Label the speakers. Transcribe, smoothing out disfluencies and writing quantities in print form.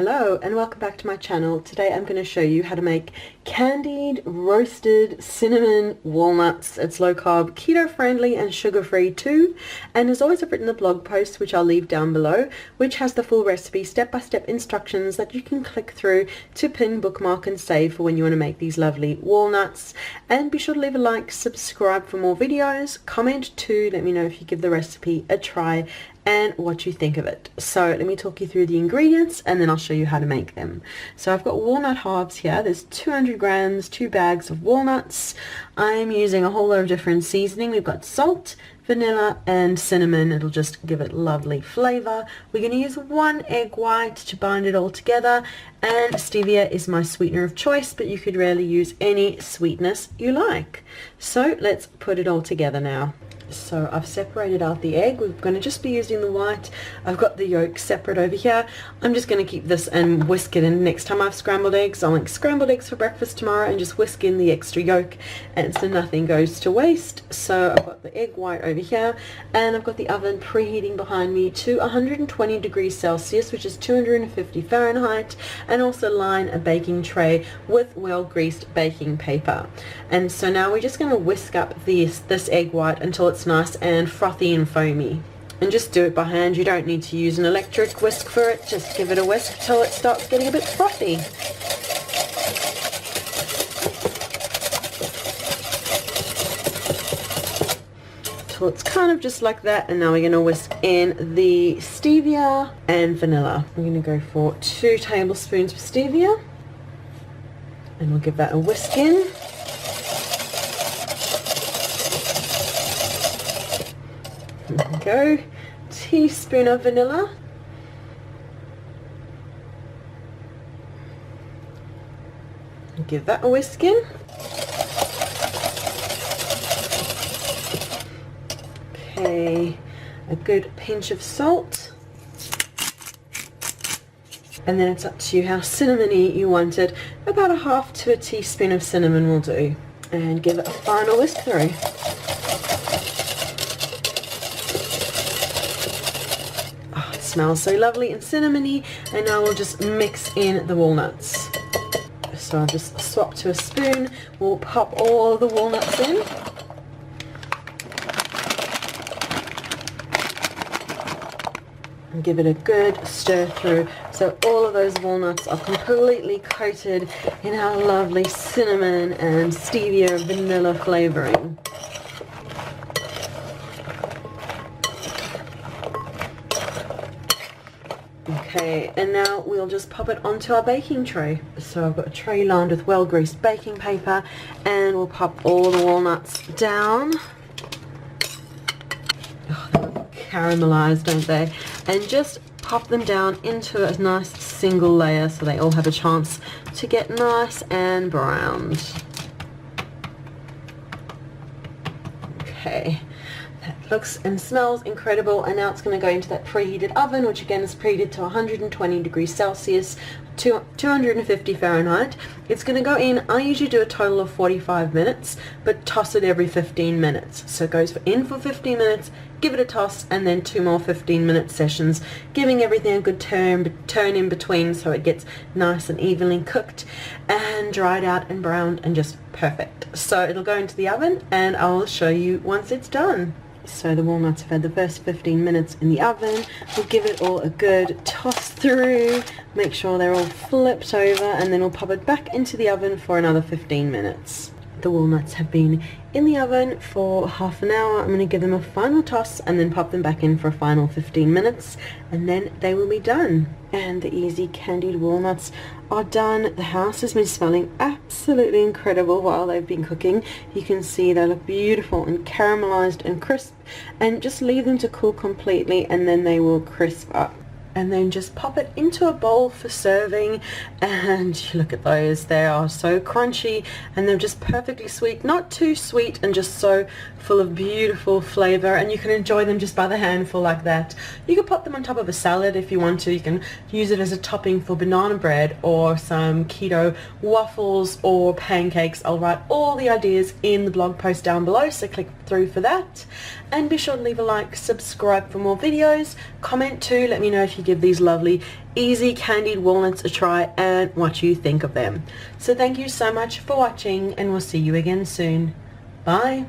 Speaker 1: Hello and welcome back to my channel. Today I'm going to show you how to make candied roasted cinnamon walnuts. It's low carb, keto friendly and sugar free too. And as always, I've written a blog post which I'll leave down below, which has the full recipe, step-by-step instructions that you can click through to pin, bookmark and save for when you want to make these lovely walnuts. And be sure to leave a like, subscribe for more videos, comment too, let me know if you give the recipe a try and what you think of it. So let me talk you through the ingredients and then I'll show you how to make them. So I've got walnut halves here. There's 200 grams, 2 bags of walnuts. I'm using a whole lot of different seasoning. We've got salt, vanilla and cinnamon. It'll just give it lovely flavor. We're going to use 1 egg white to bind it all together, and stevia is my sweetener of choice, but you could really use any sweetness you like. So let's put it all together now. So I've separated out the egg. We're going to just be using the white. I've got the yolk separate over here. I'm just going to keep this and whisk it in. Next time I have scrambled eggs, I'll make scrambled eggs for breakfast tomorrow and just whisk in the extra yolk, and so nothing goes to waste. So I've got the egg white over here, and I've got the oven preheating behind me to 120 degrees Celsius, which is 250 Fahrenheit, and also line a baking tray with well greased baking paper. And so now we're just going to whisk up this egg white until it's nice and frothy and foamy, and just do it by hand. You don't need to use an electric whisk for it. Just give it a whisk till it starts getting a bit frothy. So it's kind of just like that. And now we're going to whisk in the stevia and vanilla. I'm going to go for 2 tablespoons of stevia, and we'll give that a whisk in. There we go. Teaspoon of vanilla. Give that a whisk in. Okay, a good pinch of salt. And then it's up to you how cinnamony you want it. About 1/2 to a teaspoon of cinnamon will do. And give it a final whisk through. Smells so lovely and cinnamony. And now we'll just mix in the walnuts. So I'll just swap to a spoon. We'll pop all the walnuts in. And give it a good stir through so all of those walnuts are completely coated in our lovely cinnamon and stevia vanilla flavoring. Okay, and now we'll just pop it onto our baking tray. So I've got a tray lined with well-greased baking paper, and we'll pop all the walnuts down. Oh, they look caramelized, don't they? And just pop them down into a nice single layer so they all have a chance to get nice and browned. Okay. Looks and smells incredible, and now it's going to go into that preheated oven, which again is preheated to 120 degrees Celsius, 250 Fahrenheit. It's going to go in, I usually do a total of 45 minutes, but toss it every 15 minutes. So it goes in for 15 minutes, give it a toss, and then 2 more 15-minute sessions, giving everything a good turn in between so it gets nice and evenly cooked and dried out and browned and just perfect. So it'll go into the oven and I'll show you once it's done. So the walnuts have had the first 15 minutes in the oven. We'll give it all a good toss through, make sure they're all flipped over, and then we'll pop it back into the oven for another 15 minutes. The walnuts have been in the oven for half an hour. I'm going to give them a final toss and then pop them back in for a final 15 minutes, and then they will be done. And the easy candied walnuts are done. The house has been smelling absolutely incredible while they've been cooking. You can see they look beautiful and caramelized and crisp, and just leave them to cool completely and then they will crisp up. And then just pop it into a bowl for serving, and look at those, they are so crunchy and they're just perfectly sweet, not too sweet, and just so full of beautiful flavor, and you can enjoy them just by the handful like that. You can pop them on top of a salad if you want to. You can use it as a topping for banana bread or some keto waffles or pancakes. I'll write all the ideas in the blog post down below, so click through for that. And be sure to leave a like, subscribe for more videos, comment too, let me know if you give these lovely easy candied walnuts a try and what you think of them. So thank you so much for watching, and we'll see you again soon. Bye.